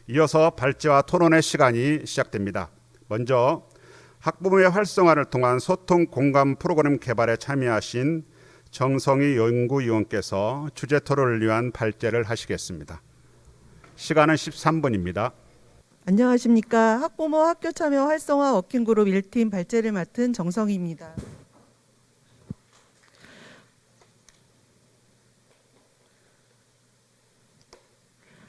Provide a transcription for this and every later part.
이어서 발제와 토론의 시간이 시작됩니다. 먼저 학부모의 활성화를 통한 소통 공감 프로그램 개발에 참여하신 정성희 연구위원께서 주제 토론을 위한 발제를 하시겠습니다. 시간은 13분입니다. 안녕하십니까. 학부모 학교 참여 활성화 워킹그룹 1팀 발제를 맡은 정성희입니다.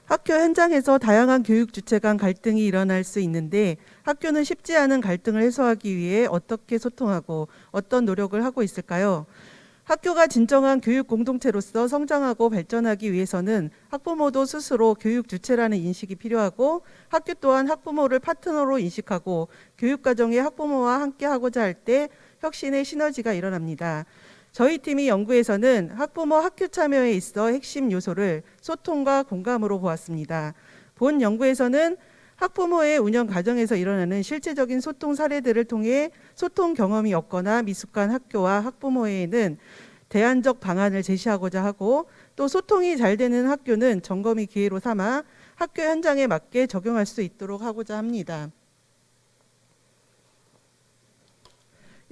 학교 현장에서 다양한 교육 주체 간 갈등이 일어날 수 있는데 학교는 쉽지 않은 갈등을 해소하기 위해 어떻게 소통하고 어떤 노력을 하고 있을까요? 학교가 진정한 교육 공동체로서 성장하고 발전하기 위해서는 학부모도 스스로 교육 주체라는 인식이 필요하고 학교 또한 학부모를 파트너로 인식하고 교육과정에 학부모와 함께 하고자 할 때 혁신의 시너지가 일어납니다. 저희 팀이 연구에서는 학부모 학교 참여에 있어 핵심 요소를 소통과 공감으로 보았습니다. 본 연구에서는 학부모의 운영 과정에서 일어나는 실제적인 소통 사례들을 통해 소통 경험이 없거나 미숙한 학교와 학부모에는 대안적 방안을 제시하고자 하고 또 소통이 잘 되는 학교는 점검의 기회로 삼아 학교 현장에 맞게 적용할 수 있도록 하고자 합니다.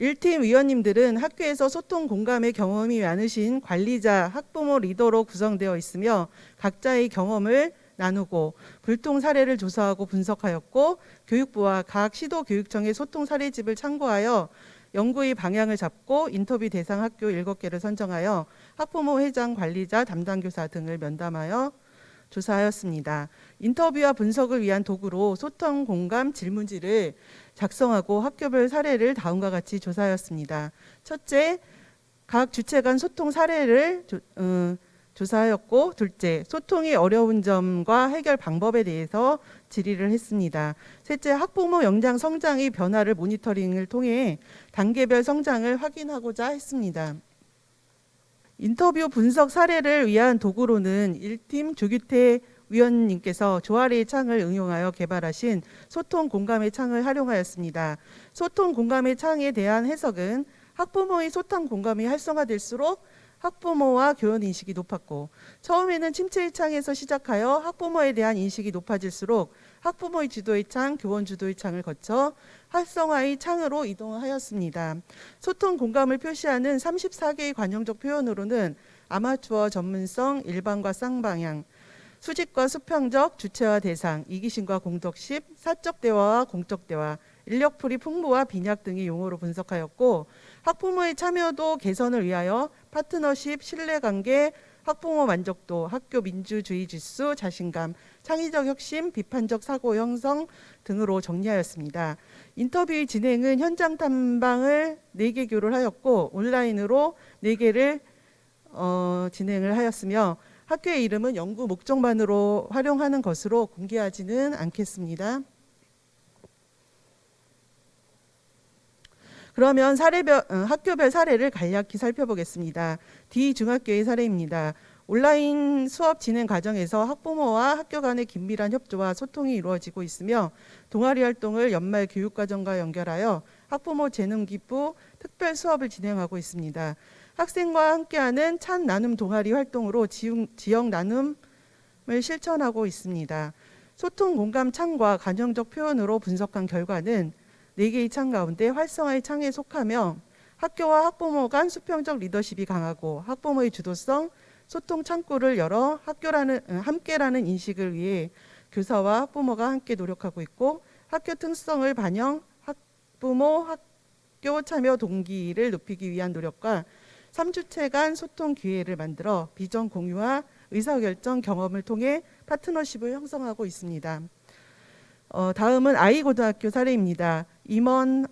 1팀 위원님들은 학교에서 소통 공감의 경험이 많으신 관리자, 학부모 리더로 구성되어 있으며 각자의 경험을 나누고 불통 사례를 조사하고 분석하였고 교육부와 각 시도교육청의 소통 사례집을 참고하여 연구의 방향을 잡고 인터뷰 대상 학교 7개를 선정하여 학부모 회장, 관리자, 담당교사 등을 면담하여 조사하였습니다. 인터뷰와 분석을 위한 도구로 소통 공감 질문지를 작성하고 학교별 사례를 다음과 같이 조사하였습니다. 첫째, 각 주체 간 소통 사례를 조사하였고, 둘째, 소통이 어려운 점과 해결 방법에 대해서 질의를 했습니다. 셋째, 학부모 역량 성장의 변화를 모니터링을 통해 단계별 성장을 확인하고자 했습니다. 인터뷰 분석 사례를 위한 도구로는 1팀 조규태 위원님께서 조아리의 창을 응용하여 개발하신 소통 공감의 창을 활용하였습니다. 소통 공감의 창에 대한 해석은 학부모의 소통 공감이 활성화될수록 학부모와 교원 인식이 높았고 처음에는 침체의 창에서 시작하여 학부모에 대한 인식이 높아질수록 학부모의 주도의 창, 교원 주도의 창을 거쳐 활성화의 창으로 이동하였습니다. 소통 공감을 표시하는 34개의 관용적 표현으로는 아마추어 전문성, 일반과 쌍방향, 수직과 수평적, 주체와 대상, 이기심과 공덕심, 사적 대화와 공적 대화, 인력풀이 풍부와 빈약 등의 용어로 분석하였고 학부모의 참여도 개선을 위하여 파트너십, 신뢰관계, 학부모 만족도, 학교 민주주의 지수, 자신감, 창의적 혁신, 비판적 사고 형성 등으로 정리하였습니다. 인터뷰의 진행은 현장 탐방을 4개 교를 하였고 온라인으로 4개를 진행을 하였으며 학교의 이름은 연구 목적만으로 활용하는 것으로 공개하지는 않겠습니다. 그러면 학교별 사례를 간략히 살펴보겠습니다. D중학교의 사례입니다. 온라인 수업 진행 과정에서 학부모와 학교 간의 긴밀한 협조와 소통이 이루어지고 있으며 동아리 활동을 연말 교육과정과 연결하여 학부모 재능 기부 특별 수업을 진행하고 있습니다. 학생과 함께하는 찬 나눔 동아리 활동으로 지역 나눔을 실천하고 있습니다. 소통 공감 창과 관용적 표현으로 분석한 결과는 4개의 창 가운데 활성화의 창에 속하며 학교와 학부모 간 수평적 리더십이 강하고 학부모의 주도성, 소통 창구를 열어 함께라는 인식을 위해 교사와 학부모가 함께 노력하고 있고 학교 특성을 반영, 학부모, 학교 참여 동기를 높이기 위한 노력과 3주체 간 소통 기회를 만들어 비전 공유와 의사결정 경험을 통해 파트너십을 형성하고 있습니다. 다음은 아이고등학교 사례입니다. 임원,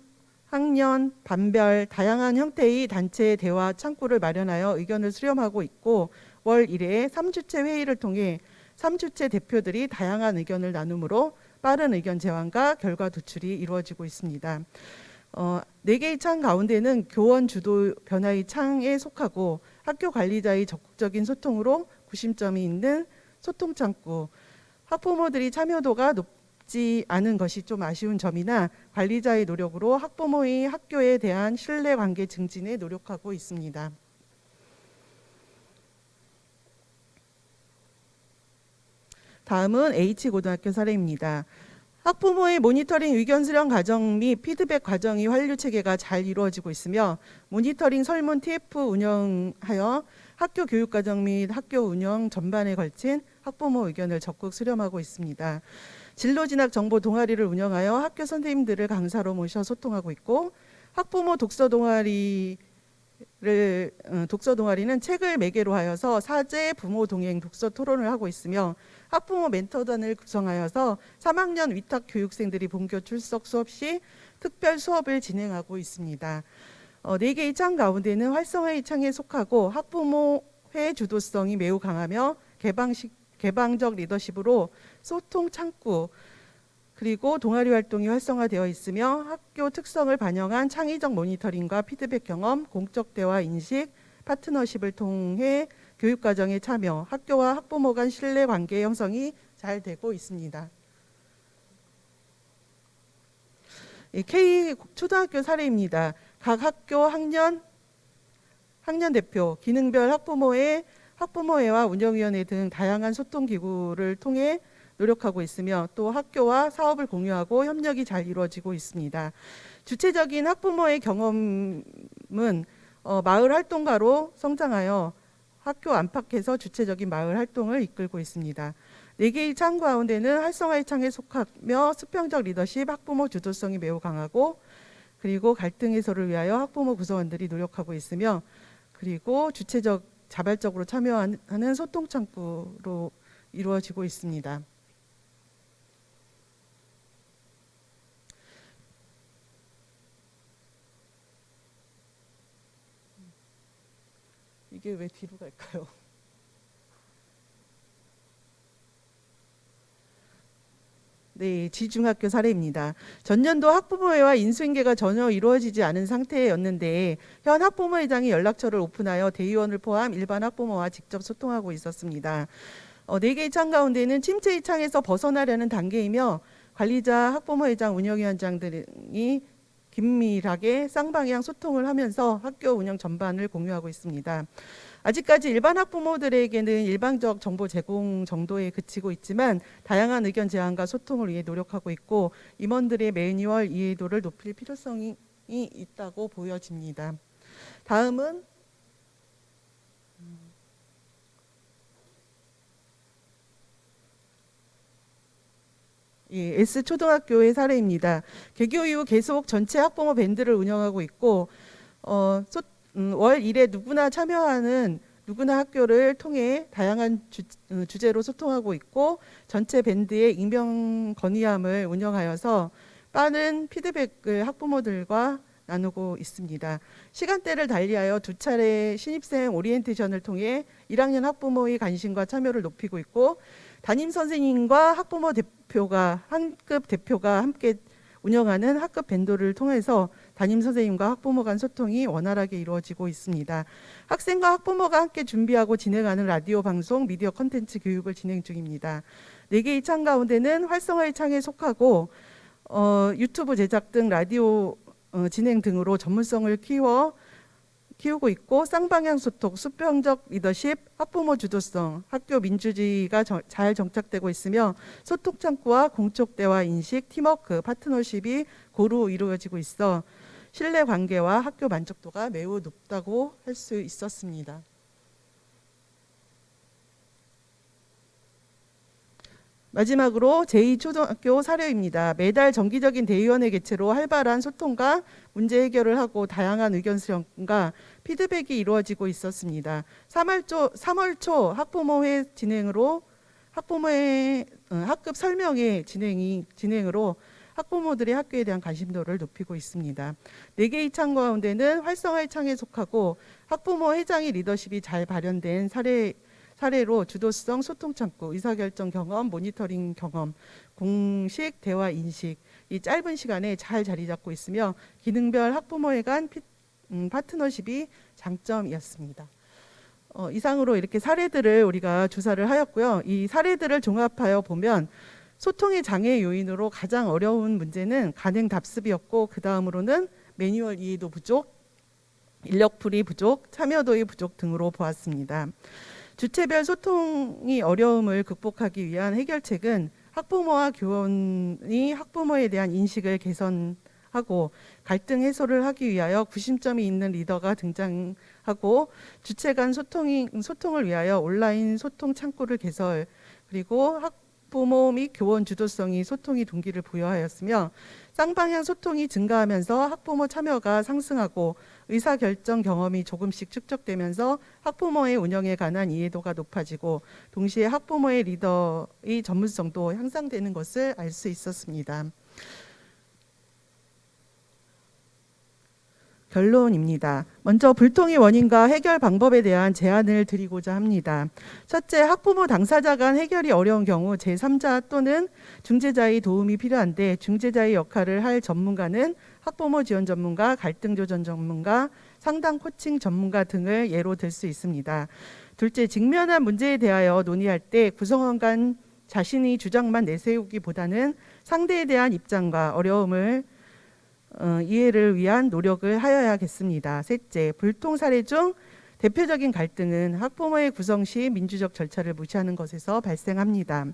학년, 반별, 다양한 형태의 단체 대화 창구를 마련하여 의견을 수렴하고 있고 월 1회 3주체 회의를 통해 3주체 대표들이 다양한 의견을 나누므로 빠른 의견 제안과 결과 도출이 이루어지고 있습니다. 4개의 창 가운데는 교원 주도 변화의 창에 속하고 학교 관리자의 적극적인 소통으로 구심점이 있는 소통 창구, 학부모들이 참여도가 높지 않은 것이 좀 아쉬운 점이나 관리자의 노력으로 학부모의 학교에 대한 신뢰관계 증진에 노력하고 있습니다. 다음은 H고등학교 사례입니다. 학부모의 모니터링 의견 수렴 과정 및 피드백 과정이 환류 체계가 잘 이루어지고 있으며 모니터링 설문 TF 운영하여 학교 교육 과정 및 학교 운영 전반에 걸친 학부모 의견을 적극 수렴하고 있습니다. 진로 진학 정보 동아리를 운영하여 학교 선생님들을 강사로 모셔 소통하고 있고 학부모 독서 동아리는 책을 매개로 하여서 사제 부모 동행 독서 토론을 하고 있으며 학부모 멘토단을 구성하여서 3학년 위탁 교육생들이 본교 출석 수업 시 특별 수업을 진행하고 있습니다. 4개의 창 가운데는 활성화의 창에 속하고 학부모회 주도성이 매우 강하며 개방적 리더십으로 소통 창구 그리고 동아리 활동이 활성화되어 있으며 학교 특성을 반영한 창의적 모니터링과 피드백 경험, 공적 대화 인식, 파트너십을 통해 교육과정에 참여, 학교와 학부모 간 신뢰 관계 형성이 잘 되고 있습니다. K 초등학교 사례입니다. 각 학교 학년 대표, 기능별 학부모회와 운영위원회 등 다양한 소통 기구를 통해 노력하고 있으며 또 학교와 사업을 공유하고 협력이 잘 이루어지고 있습니다. 주체적인 학부모의 경험은 마을 활동가로 성장하여 학교 안팎에서 주체적인 마을 활동을 이끌고 있습니다. 4개의 창 가운데는 활성화의 창에 속하며 수평적 리더십, 학부모 주도성이 매우 강하고 그리고 갈등 해소를 위하여 학부모 구성원들이 노력하고 있으며 그리고 자발적으로 참여하는 소통 창구로 이루어지고 있습니다. 이게 왜 뒤로 갈까요? 네, 지중학교 사례입니다. 전년도 학부모회와 인수인계가 전혀 이루어지지 않은 상태였는데 현 학부모회장이 연락처를 오픈하여 대의원을 포함 일반 학부모와 직접 소통하고 있었습니다. 4개의 창 가운데는 침체의 창에서 벗어나려는 단계이며 관리자, 학부모회장, 운영위원장 등이 긴밀하게 쌍방향 소통을 하면서 학교 운영 전반을 공유하고 있습니다. 아직까지 일반 학부모들에게는 일방적 정보 제공 정도에 그치고 있지만 다양한 의견 제안과 소통을 위해 노력하고 있고 임원들의 매뉴얼 이해도를 높일 필요성이 있다고 보여집니다. 다음은 S초등학교의 사례입니다. 개교 이후 계속 전체 학부모 밴드를 운영하고 있고 월 1회 누구나 참여하는 누구나 학교를 통해 다양한 주제로 소통하고 있고 전체 밴드의 익명 건의함을 운영하여서 빠른 피드백을 학부모들과 나누고 있습니다. 시간대를 달리하여 2차례 신입생 오리엔테이션을 통해 1학년 학부모의 관심과 참여를 높이고 있고 담임 선생님과 학부모 대표가 한급 대표가 함께 운영하는 학급 밴도를 통해서 담임 선생님과 학부모 간 소통이 원활하게 이루어지고 있습니다. 학생과 학부모가 함께 준비하고 진행하는 라디오 방송, 미디어 콘텐츠 교육을 진행 중입니다. 4개의 창 가운데는 활성화의 창에 속하고 유튜브 제작 등 라디오 진행 등으로 전문성을 키우고 있고 쌍방향 소통, 수평적 리더십, 학부모 주도성, 학교 민주주의가 잘 정착되고 있으며 소통 창구와 공적 대화 인식, 팀워크, 파트너십이 고루 이루어지고 있어 신뢰 관계와 학교 만족도가 매우 높다고 할 수 있었습니다. 마지막으로 제2초등학교 사례입니다. 매달 정기적인 대의원회 개최로 활발한 소통과 문제 해결을 하고 다양한 의견 수렴과 피드백이 이루어지고 있었습니다. 3월 초 학부모회 진행으로 학급 설명회 진행으로 학부모들의 학교에 대한 관심도를 높이고 있습니다. 4개의 창 가운데는 활성화의 창에 속하고 학부모 회장의 리더십이 잘 발현된 사례로 주도성, 소통 창구, 의사결정 경험, 모니터링 경험, 공식 대화 인식 이 짧은 시간에 잘 자리 잡고 있으며 기능별 학부모회 간 파트너십이 장점이었습니다. 이상으로 이렇게 사례들을 우리가 조사를 하였고요. 이 사례들을 종합하여 보면 소통의 장애 요인으로 가장 어려운 문제는 간행 답습이었고 그 다음으로는 매뉴얼 이해도 부족, 인력풀이 부족, 참여도의 부족 등으로 보았습니다. 주체별 소통이 어려움을 극복하기 위한 해결책은 학부모와 교원이 학부모에 대한 인식을 개선하고 갈등 해소를 하기 위하여 구심점이 있는 리더가 등장하고 주체 간 소통을 위하여 온라인 소통 창구를 개설, 그리고 학부모 및 교원 주도성이 소통의 동기를 부여하였으며 쌍방향 소통이 증가하면서 학부모 참여가 상승하고 의사결정 경험이 조금씩 축적되면서 학부모의 운영에 관한 이해도가 높아지고 동시에 학부모의 리더의 전문성도 향상되는 것을 알 수 있었습니다. 결론입니다. 먼저 불통의 원인과 해결 방법에 대한 제안을 드리고자 합니다. 첫째, 학부모 당사자 간 해결이 어려운 경우 제3자 또는 중재자의 도움이 필요한데 중재자의 역할을 할 전문가는 학부모 지원 전문가, 갈등 조정 전문가, 상담 코칭 전문가 등을 예로 들 수 있습니다. 둘째, 직면한 문제에 대하여 논의할 때 구성원 간 자신의 주장만 내세우기보다는 상대에 대한 입장과 어려움을 이해를 위한 노력을 하여야겠습니다. 셋째, 불통 사례 중 대표적인 갈등은 학부모의 구성 시 민주적 절차를 무시하는 것에서 발생합니다.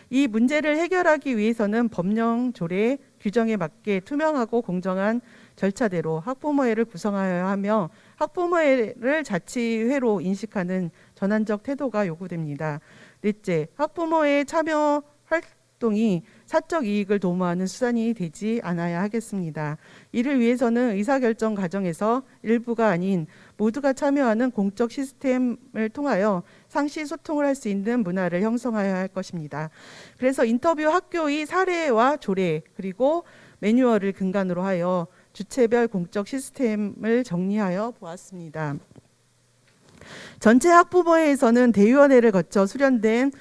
이 문제를 해결하기 위해서는 법령 조례 규정에 맞게 투명하고 공정한 절차대로 학부모회를 구성하여야 하며 학부모회를 자치회로 인식하는 전환적 태도가 요구됩니다. 넷째, 학부모회 참여 활동이 사적 이익을 도모하는 수단이 되지 않아야 하겠습니다. 이를 위해서는 의사결정 과정에서 일부가 아닌 모두가 참여하는 공적 시스템을 통하여 상시 소통을 할 수 있는 문화를 형성하여야 할 것입니다. 그래서 인터뷰 학교의 사례와 조례 그리고 매뉴얼을 근간으로 하여 주체별 공적 시스템을 정리하여 보았습니다. 전체 학부모회에서는 대의원회를 거쳐 수련된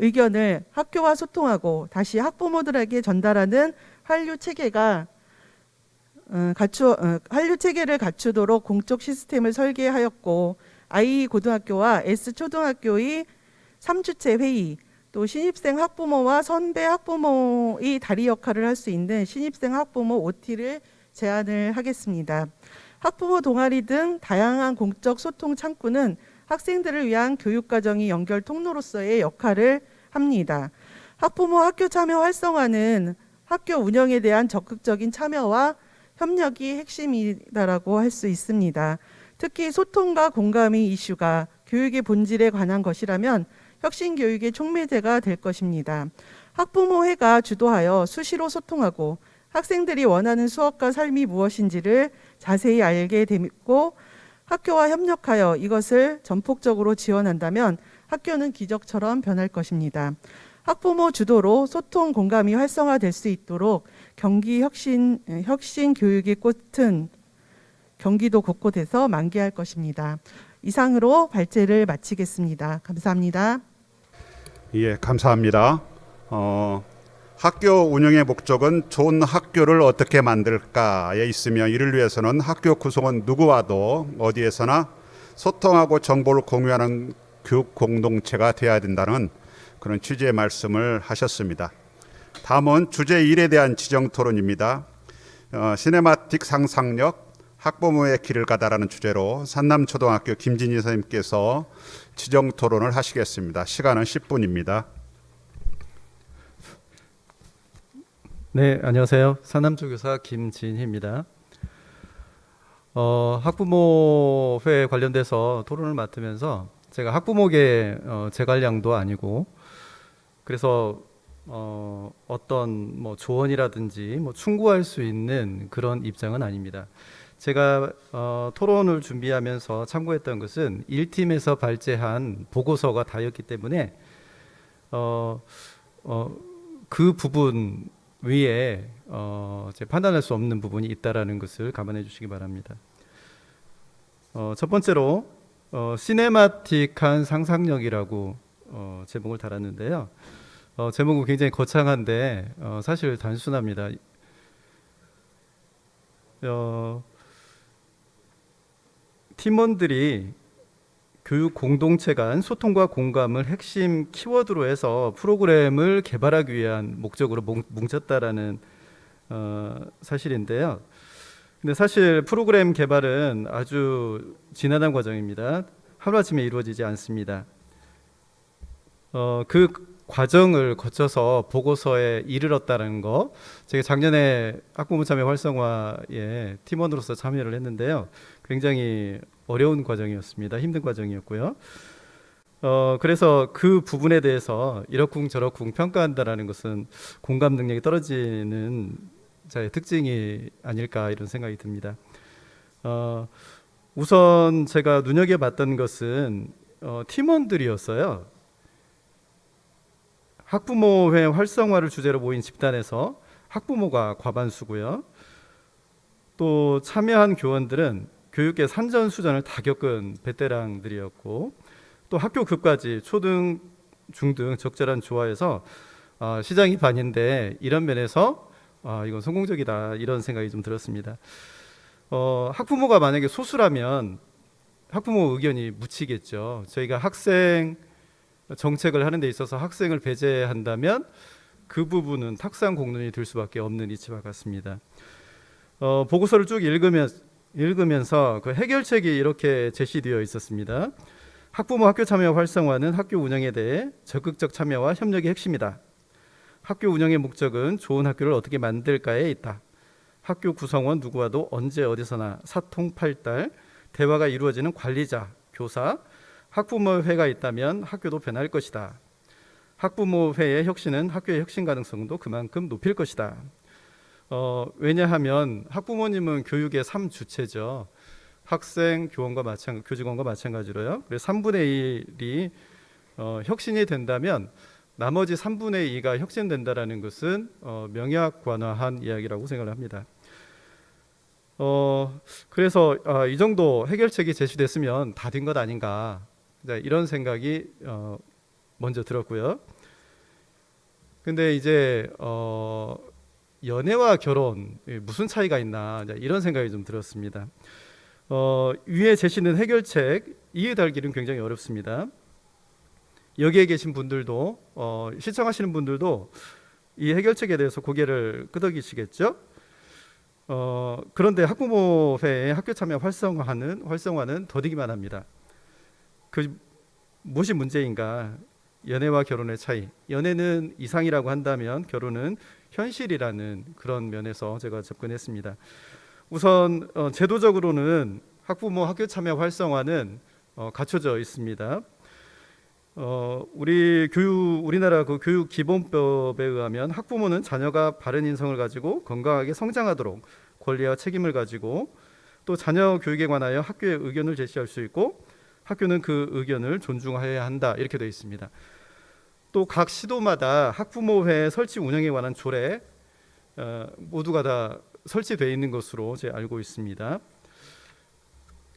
의견을 학교와 소통하고 다시 학부모들에게 전달하는 한류 체계를 갖추도록 공적 시스템을 설계하였고 I 고등학교와 S 초등학교의 3주체 회의, 또 신입생 학부모와 선배 학부모의 다리 역할을 할 수 있는 신입생 학부모 OT를 제안을 하겠습니다. 학부모 동아리 등 다양한 공적 소통 창구는 학생들을 위한 교육과정의 연결 통로로서의 역할을 합니다. 학부모 학교 참여 활성화는 학교 운영에 대한 적극적인 참여와 협력이 핵심이다라고 할 수 있습니다. 특히 소통과 공감의 이슈가 교육의 본질에 관한 것이라면 혁신교육의 촉매제가 될 것입니다. 학부모회가 주도하여 수시로 소통하고 학생들이 원하는 수업과 삶이 무엇인지를 자세히 알게 되고 학교와 협력하여 이것을 전폭적으로 지원한다면 학교는 기적처럼 변할 것입니다. 학부모 주도로 소통 공감이 활성화될 수 있도록 경기 혁신 교육의 꽃은 경기도 곳곳에서 만개할 것입니다. 이상으로 발제를 마치겠습니다. 감사합니다. 예, 감사합니다. 학교 운영의 목적은 좋은 학교를 어떻게 만들까에 있으며 이를 위해서는 학교 구성원 누구와도 어디에서나 소통하고 정보를 공유하는 교육 공동체가 되어야 된다는 그런 취지의 말씀을 하셨습니다. 다음은 주제 1에 대한 지정 토론입니다. 시네마틱 상상력 학부모의 길을 가다라는 주제로 산남초등학교 김진희 선생님께서 지정 토론을 하시겠습니다. 시간은 10분입니다. 네, 안녕하세요. 산남초교사 김진희입니다. 학부모회 관련돼서 토론을 맡으면서 제가 학부모계 제갈량도 아니고 그래서 어떤 뭐 조언이라든지 뭐 충고할 수 있는 그런 입장은 아닙니다. 제가 토론을 준비하면서 참고했던 것은 1팀에서 발제한 보고서가 다였기 때문에 그 부분 위에 판단할 수 없는 부분이 있다라는 것을 감안해 주시기 바랍니다. 첫 번째로 시네마틱한 상상력이라고 제목을 달았는데요. 제목은 굉장히 거창한데 사실 단순합니다. 팀원들이 교육 공동체 간 소통과 공감을 핵심 키워드로 해서 프로그램을 개발하기 위한 목적으로 뭉쳤다라는 사실인데요. 근데 사실 프로그램 개발은 아주 지난한 과정입니다. 하루아침에 이루어지지 않습니다. 그 과정을 거쳐서 보고서에 이르렀다는 거, 제가 작년에 학부모 참여 활성화에 팀원으로서 참여를 했는데요. 굉장히 어려운 과정이었습니다. 힘든 과정이었고요. 그래서 그 부분에 대해서 이러쿵저러쿵 평가한다라는 것은 공감 능력이 떨어지는 자의 특징이 아닐까 이런 생각이 듭니다. 우선 제가 눈여겨봤던 것은 팀원들이었어요. 학부모회 활성화를 주제로 모인 집단에서 학부모가 과반수고요. 또 참여한 교원들은 교육계 산전수전을 다 겪은 베테랑들이었고, 또 학교급까지 초등, 중등 적절한 조화에서 시장이 반인데 이런 면에서 이건 성공적이다 이런 생각이 좀 들었습니다. 학부모가 만약에 소수라면 학부모 의견이 묻히겠죠. 저희가 학생 정책을 하는 데 있어서 학생을 배제한다면 그 부분은 탁상 공론이 될 수밖에 없는 이치와 같습니다. 보고서를 쭉 읽으면서 그 해결책이 이렇게 제시되어 있었습니다. 학부모 학교 참여 활성화는 학교 운영에 대해 적극적 참여와 협력이 핵심이다. 학교 운영의 목적은 좋은 학교를 어떻게 만들까에 있다. 학교 구성원 누구와도 언제 어디서나 사통팔달 대화가 이루어지는 관리자, 교사, 학부모회가 있다면 학교도 변할 것이다. 학부모회의 혁신은 학교의 혁신 가능성도 그만큼 높일 것이다. 왜냐하면 학부모님은 교육의 3주체죠. 학생, 교직원과 마찬가지로요. 그래서 3분의 1이 혁신이 된다면 나머지 3분의 2가 혁신된다라는 것은 명약관화한 이야기라고 생각을 합니다. 그래서 이 정도 해결책이 제시됐으면 다 된 것 아닌가 이런 생각이 먼저 들었고요. 근데 이제 연애와 결혼 무슨 차이가 있나 이런 생각이 좀 들었습니다. 위에 제시된 해결책 이해달기는 굉장히 어렵습니다. 여기에 계신 분들도 시청하시는 분들도 이 해결책에 대해서 고개를 끄덕이시겠죠. 그런데 학부모회의 학교 참여 활성화는 더디기만 합니다. 그 무엇이 문제인가? 연애와 결혼의 차이. 연애는 이상이라고 한다면 결혼은 현실이라는 그런 면에서 제가 접근했습니다. 우선 제도적으로는 학부모 학교 참여 활성화는 갖춰져 있습니다. 우리나라 그 교육 기본법에 의하면 학부모는 자녀가 바른 인성을 가지고 건강하게 성장하도록 권리와 책임을 가지고 또 자녀 교육에 관하여 학교에 의견을 제시할 수 있고 학교는 그 의견을 존중해야 한다 이렇게 되어 있습니다. 또 각 시도마다 학부모회 설치 운영에 관한 조례 모두가 다 설치되어 있는 것으로 제가 알고 있습니다.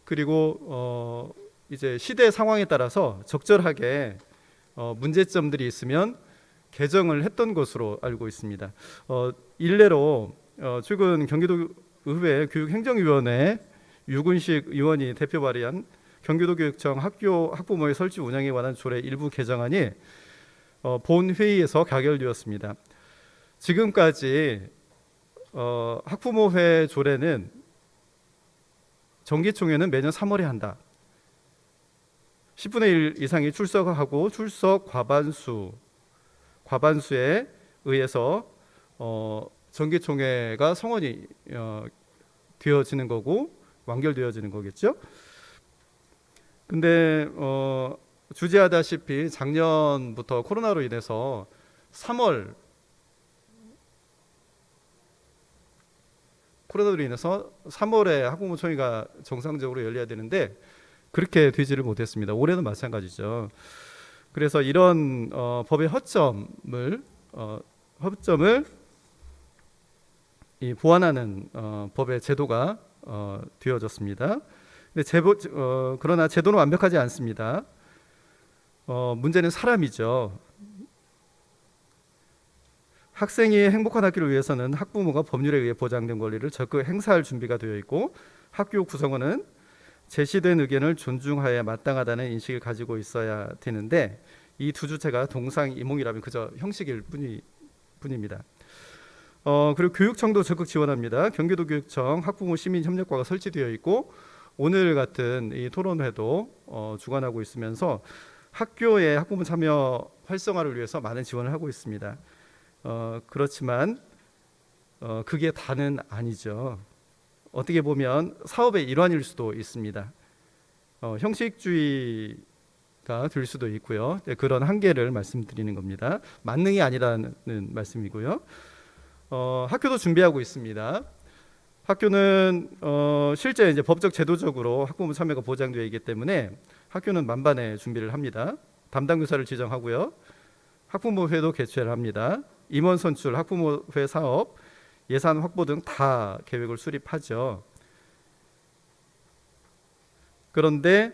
그리고 이제 시대 상황에 따라서 적절하게 문제점들이 있으면 개정을 했던 것으로 알고 있습니다. 일례로 최근 경기도 의회 교육행정위원회 유근식 의원이 대표 발의한 경기도교육청 학부모의 설치 운영에 관한 조례 일부 개정안이 본회의에서 가결되었습니다. 지금까지 학부모회 조례는 정기총회는 매년 3월에 한다. 10분의 1 이상이 출석하고 출석 과반수에 의해서 정기총회가 성원이 되어지는 거고 완결되어지는 거겠죠. 근데 주제하다시피 작년부터 코로나로 인해서 3월에 학부모총회가 정상적으로 열려야 되는데 그렇게 되지를 못했습니다. 올해는 마찬가지죠. 그래서 이런 법의 허점을 보완하는 법의 제도가 되어졌습니다. 근데 그러나 제도는 완벽하지 않습니다. 문제는 사람이죠. 학생이 행복한 학교를 위해서는 학부모가 법률에 의해 보장된 권리를 적극 행사할 준비가 되어 있고 학교 구성원은 제시된 의견을 존중하여야 마땅하다는 인식을 가지고 있어야 되는데 이 두 주체가 동상이몽이라면 그저 형식일 뿐입니다. 그리고 교육청도 적극 지원합니다. 경기도교육청 학부모 시민협력과가 설치되어 있고 오늘 같은 이 토론회도 주관하고 있으면서 학교의 학부모 참여 활성화를 위해서 많은 지원을 하고 있습니다. 그렇지만 그게 다는 아니죠. 어떻게 보면 사업의 일환일 수도 있습니다. 형식주의가 될 수도 있고요. 그런 한계를 말씀드리는 겁니다. 만능이 아니라는 말씀이고요. 학교도 준비하고 있습니다. 학교는 실제 이제 법적 제도적으로 학부모 참여가 보장되어 있기 때문에 학교는 만반의 준비를 합니다. 담당 교사를 지정하고요. 학부모회도 개최를 합니다. 임원 선출, 학부모회 사업, 예산 확보 등 다 계획을 수립하죠. 그런데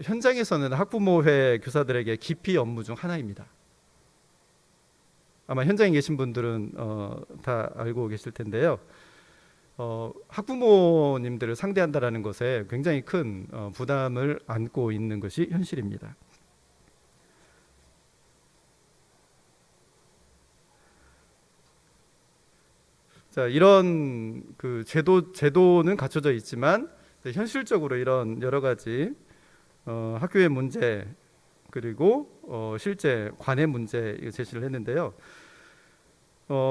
현장에서는 학부모회 교사들에게 기피 업무 중 하나입니다. 아마 현장에 계신 분들은 다 알고 계실 텐데요. 학부모님들을 상대한다라는 것에 굉장히 큰 부담을 안고 있는 것이 현실입니다. 자, 이런 그 제도는 갖춰져 있지만 현실적으로 이런 여러 가지 학교의 문제 그리고 실제 관의 문제 제시를 했는데요.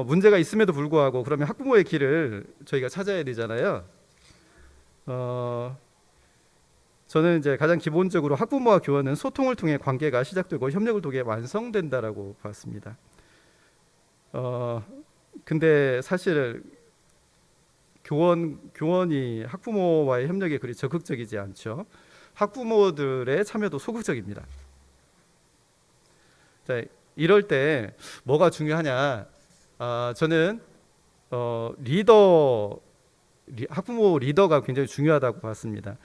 문제가 있음에도 불구하고 그러면 학부모의 길을 저희가 찾아야 되잖아요. 저는 이제 가장 기본적으로 학부모와 교원은 소통을 통해 관계가 시작되고 협력을 통해 완성된다라고 봤습니다. 근데 사실 교원이 학부모와의 협력에 그리 적극적이지 않죠. 학부모들의 참여도 소극적입니다. 자, 이럴 때 뭐가 중요하냐? 저는 학부모 리더가 굉장히 중요하다고 봤습니다.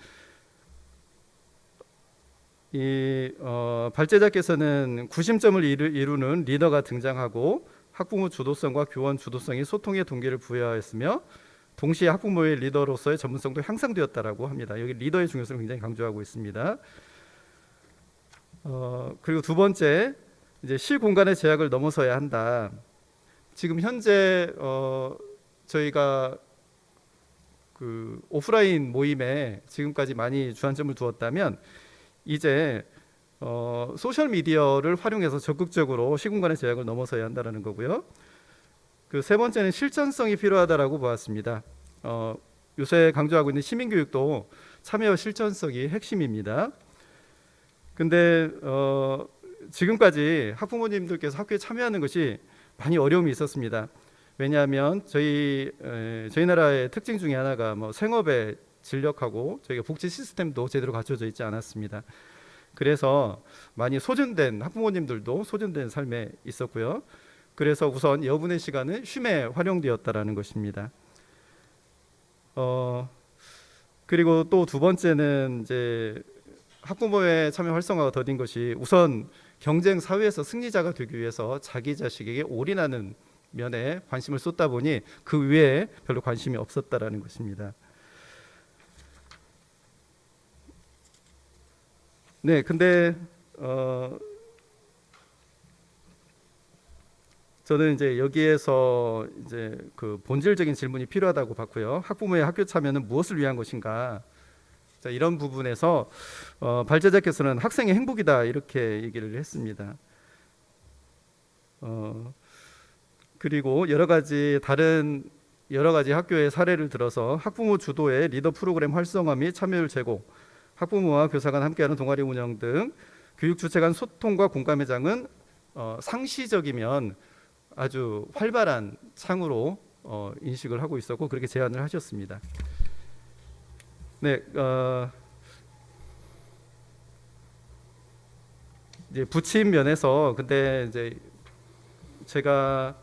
발제자께서는 구심점을 이루는 리더가 등장하고 학부모 주도성과 교원 주도성이 소통의 동기를 부여하였으며 동시에 학부모의 리더로서의 전문성도 향상되었다라고 합니다. 여기 리더의 중요성을 굉장히 강조하고 있습니다. 그리고 두 번째, 이제 실공간의 제약을 넘어서야 한다. 지금 현재 저희가 그 오프라인 모임에 지금까지 많이 주안점을 두었다면 이제 소셜 미디어를 활용해서 적극적으로 시공간의 제약을 넘어서야 한다는 거고요. 그 세 번째는 실전성이 필요하다라고 보았습니다. 요새 강조하고 있는 시민교육도 참여와 실전성이 핵심입니다. 근데 지금까지 학부모님들께서 학교에 참여하는 것이 많이 어려움이 있었습니다. 왜냐하면 저희 나라의 특징 중에 하나가 생업에 진력하고 저희가 복지 시스템도 제대로 갖춰져 있지 않았습니다. 그래서 많이 소진된 학부모님들도 소진된 삶에 있었고요. 그래서 우선 여분의 시간은 쉼에 활용되었다라는 것입니다. 그리고 또 두 번째는 이제 학부모의 참여 활성화가 더딘 것이 우선 경쟁 사회에서 승리자가 되기 위해서 자기 자식에게 올인하는 면에 관심을 쏟다 보니 그 외에 별로 관심이 없었다라는 것입니다. 네, 근데 저는 이제 여기에서 이제 그 본질적인 질문이 필요하다고 봤고요. 학부모의 학교 참여는 무엇을 위한 것인가? 자, 이런 부분에서 발제자께서는 학생의 행복이다 이렇게 얘기를 했습니다. 그리고 여러 가지 학교의 사례를 들어서 학부모 주도의 리더 프로그램 활성화 및 참여율 제고, 학부모와 교사 간 함께하는 동아리 운영 등 교육 주체 간 소통과 공감의 장은 상시적이면 아주 활발한 창으로 인식을 하고 있었고 그렇게 제안을 하셨습니다. 네, 이제 부침 면에서 근데 이제 제가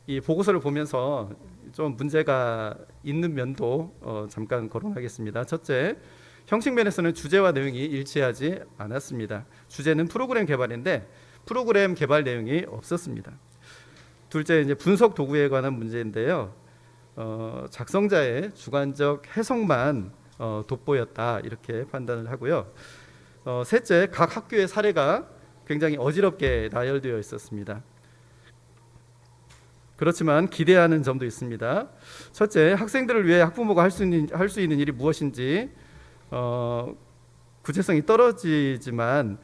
이 보고서를 보면서 좀 문제가 있는 면도 잠깐 거론하겠습니다. 첫째, 형식 면에서는 주제와 내용이 일치하지 않았습니다. 주제는 프로그램 개발인데 프로그램 개발 내용이 없었습니다. 둘째, 이제 분석 도구에 관한 문제인데요. 작성자의 주관적 해석만 돋보였다 이렇게 판단을 하고요. 셋째, 각 학교의 사례가 굉장히 어지럽게 나열되어 있었습니다. 그렇지만 기대하는 점도 있습니다. 첫째, 학생들을 위해 학부모가 할 수 있는 일이 무엇인지 구체성이 떨어지지만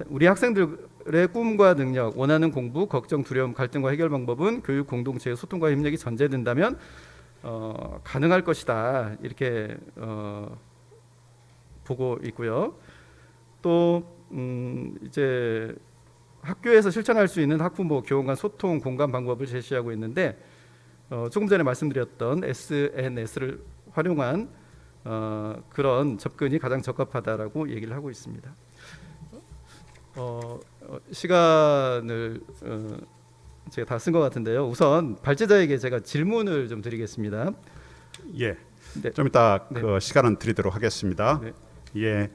우리 학생들의 꿈과 능력, 원하는 공부, 걱정, 두려움, 갈등과 해결 방법은 교육 공동체의 소통과 협력이 전제된다면 가능할 것이다. 이렇게 보고 있고요. 또 이제 학교에서 실천할 수 있는 학부모 교원 간 소통 공감 방법을 제시하고 있는데 조금 전에 말씀드렸던 SNS를 활용한 그런 접근이 가장 적합하다라고 얘기를 하고 있습니다. 시간을 제가 다 쓴 것 같은데요. 우선 발제자에게 제가 질문을 좀 드리겠습니다. 예. 네. 좀 이따 네. 그 시간은 드리도록 하겠습니다. 네. 예.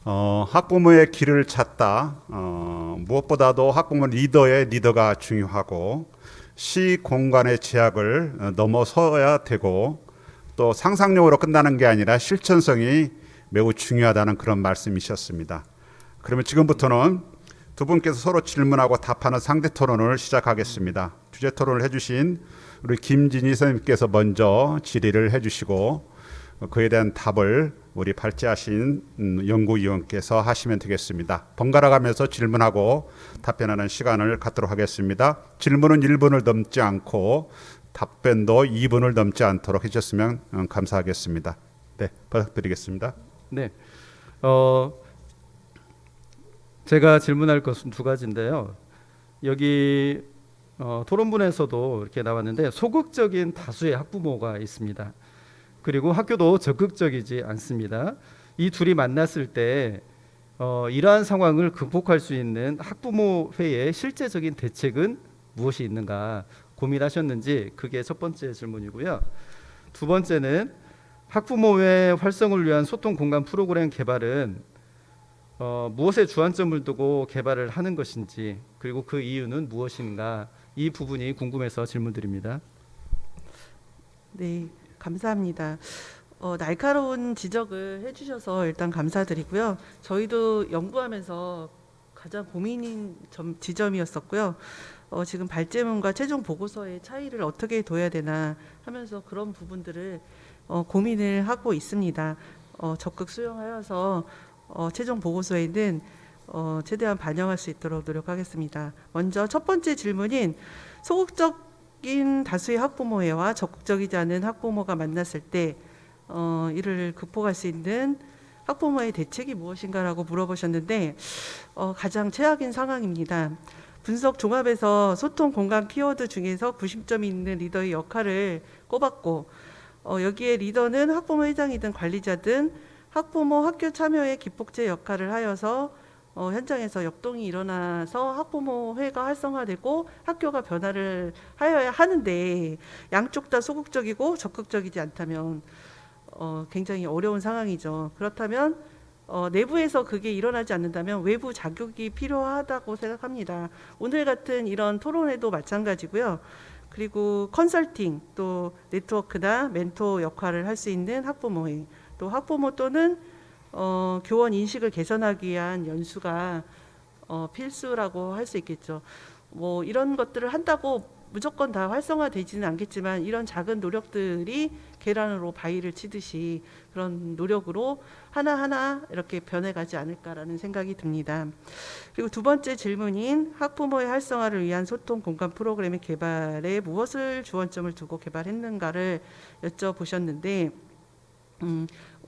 학부모의 길을 찾다. 무엇보다도 학부모 리더의 리더가 중요하고 시 공간의 제약을 넘어서야 되고 또 상상력으로 끝나는 게 아니라 실천성이 매우 중요하다는 그런 말씀이셨습니다. 그러면 지금부터는 두 분께서 서로 질문하고 답하는 상대 토론을 시작하겠습니다. 주제 토론을 해주신 우리 김진희 선생님께서 먼저 질의를 해주시고 그에 대한 답을 우리 발제하신 연구위원께서 하시면 되겠습니다. 번갈아 가면서 질문하고 답변하는 시간을 갖도록 하겠습니다. 질문은 1분을 넘지 않고 답변도 2분을 넘지 않도록 해주셨으면 감사하겠습니다. 네, 부탁드리겠습니다. 네. 제가 질문할 것은 두 가지인데요. 여기 토론분에서도 이렇게 나왔는데 소극적인 다수의 학부모가 있습니다. 그리고 학교도 적극적이지 않습니다. 이 둘이 만났을 때 이러한 상황을 극복할 수 있는 학부모회의 실제적인 대책은 무엇이 있는가 고민하셨는지 그게 첫 번째 질문이고요. 두 번째는 학부모회 활성을 위한 소통 공간 프로그램 개발은 무엇에 주안점을 두고 개발을 하는 것인지 그리고 그 이유는 무엇인가 이 부분이 궁금해서 질문드립니다. 네, 감사합니다. 날카로운 지적을 해주셔서 일단 감사드리고요. 저희도 연구하면서 가장 고민인 지점이었었고요. 지금 발제문과 최종 보고서의 차이를 어떻게 둬야 되나 하면서 그런 부분들을 고민을 하고 있습니다. 적극 수용하여서 최종 보고서에는 최대한 반영할 수 있도록 노력하겠습니다. 먼저 첫 번째 질문인 소극적인 다수의 학부모회와 적극적이지 않은 학부모가 만났을 때 이를 극복할 수 있는 학부모의 대책이 무엇인가라고 물어보셨는데 가장 최악인 상황입니다. 분석 종합에서 소통 공간 키워드 중에서 구심점이 있는 리더의 역할을 꼽았고 여기에 리더는 학부모 회장이든 관리자든 학부모 학교 참여의 기폭제 역할을 하여서 현장에서 역동이 일어나서 학부모회가 활성화되고 학교가 변화를 하여야 하는데 양쪽 다 소극적이고 적극적이지 않다면 굉장히 어려운 상황이죠. 그렇다면 내부에서 그게 일어나지 않는다면 외부 자극이 필요하다고 생각합니다. 오늘 같은 이런 토론회도 마찬가지고요. 그리고 컨설팅 또 네트워크나 멘토 역할을 할 수 있는 학부모회 또 학부모 또는 교원 인식을 개선하기 위한 연수가 필수라고 할 수 있겠죠. 뭐 이런 것들을 한다고 무조건 다 활성화되지는 않겠지만 이런 작은 노력들이 계란으로 바위를 치듯이 그런 노력으로 하나하나 이렇게 변해가지 않을까라는 생각이 듭니다. 그리고 두 번째 질문인 학부모의 활성화를 위한 소통 공간 프로그램의 개발에 무엇을 주안점을 두고 개발했는가를 여쭤보셨는데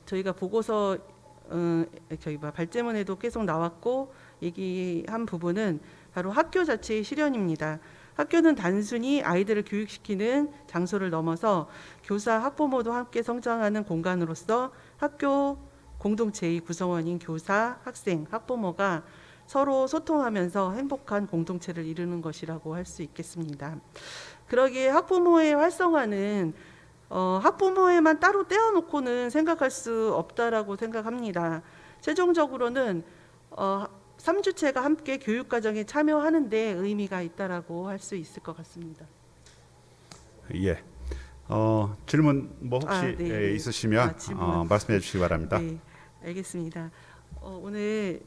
저희가 보고서 저희 발제문에도 계속 나왔고 얘기한 부분은 바로 학교 자체의 실현입니다. 학교는 단순히 아이들을 교육시키는 장소를 넘어서 교사, 학부모도 함께 성장하는 공간으로서 학교 공동체의 구성원인 교사, 학생, 학부모가 서로 소통하면서 행복한 공동체를 이루는 것이라고 할 수 있겠습니다. 그러기에 학부모의 활성화는 학부모에만 따로 떼어놓고는 생각할 수 없다라고 생각합니다. 최종적으로는 3주체가 함께 교육과정에 참여하는 데 의미가 있다라고 할 수 있을 것 같습니다. 예. 질문 뭐 혹시 네. 있으시면 말씀해 주시기 바랍니다. 네, 알겠습니다. 오늘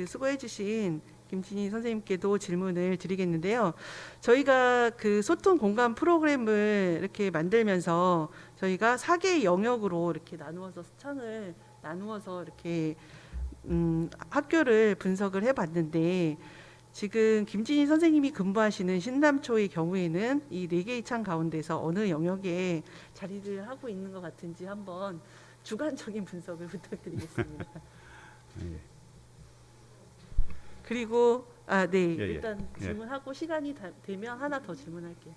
수고해 주신 김진희 선생님께도 질문을 드리겠는데요. 저희가 그 소통 공간 프로그램을 이렇게 만들면서 저희가 4개의 영역으로 이렇게 나누어서 창을 나누어서 이렇게 학교를 분석을 해봤는데 지금 김진희 선생님이 근무하시는 신남초의 경우에는 이 4개의 창 가운데서 어느 영역에 자리를 하고 있는 것 같은지 한번 주관적인 분석을 부탁드리겠습니다. 예. 그리고 네, 예, 예. 일단 예. 질문하고 시간이 되면 하나 더 질문할게요.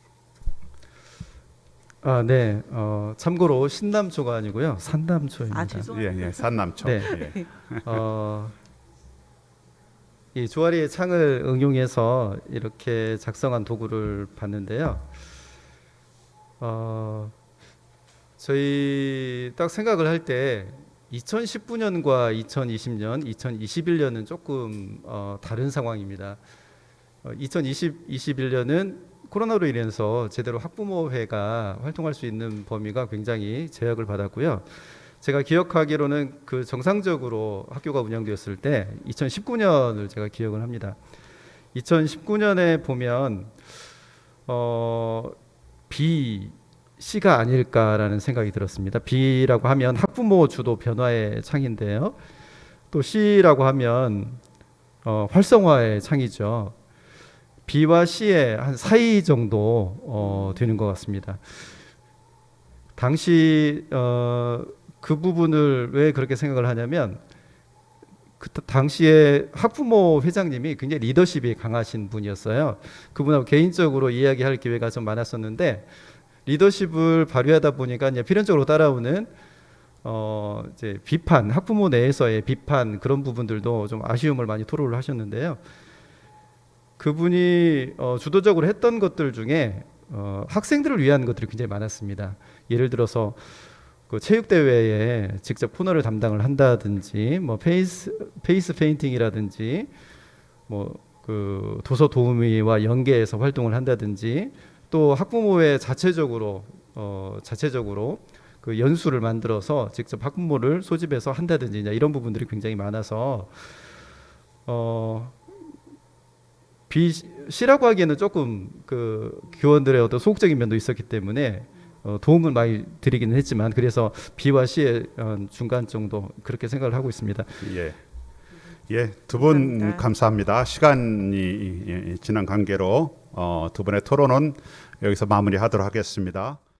네. 참고로 신남초가 아니고요. 산남초입니다. 죄송합니다. 예, 산남초. 네. 예. 이 조아리의 창을 응용해서 이렇게 작성한 도구를 봤는데요. 저희 딱 생각을 할 때 2019년과 2020년, 2021년은 조금 다른 상황입니다. 2021년은 코로나로 인해서 제대로 학부모회가 활동할 수 있는 범위가 굉장히 제약을 받았고요. 제가 기억하기로는 그 정상적으로 학교가 운영되었을 때 2019년을 제가 기억을 합니다. 2019년에 보면 B씨가 아닐까라는 생각이 들었습니다. B라고 하면 학부모 주도 변화의 창인데요. 또 C라고 하면 활성화의 창이죠. B와 C의 한 사이 정도 되는 것 같습니다. 당시 그 부분을 왜 그렇게 생각을 하냐면 그 당시에 학부모 회장님이 굉장히 리더십이 강하신 분이었어요. 그분하고 개인적으로 이야기할 기회가 좀 많았었는데 리더십을 발휘하다 보니까 이제 필연적으로 따라오는 이제 비판, 학부모 내에서의 비판 그런 부분들도 좀 아쉬움을 많이 토로를 하셨는데요. 그분이 주도적으로 했던 것들 중에 학생들을 위한 것들이 굉장히 많았습니다. 예를 들어서 그 체육 대회에 직접 코너를 담당을 한다든지, 뭐 페이스 페인팅이라든지, 뭐 그 도서 도우미와 연계해서 활동을 한다든지, 또 학부모회 자체적으로 그 연수를 만들어서 직접 학부모를 소집해서 한다든지 이런 부분들이 굉장히 많아서 C라고 하기에는 조금 그 교원들의 어떤 소극적인 면도 있었기 때문에 도움을 많이 드리기는 했지만 그래서 B와 C의 중간 정도 그렇게 생각을 하고 있습니다. 예, 두 분 감사합니다. 시간이 지난 관계로 두 분의 토론은 여기서 마무리하도록 하겠습니다.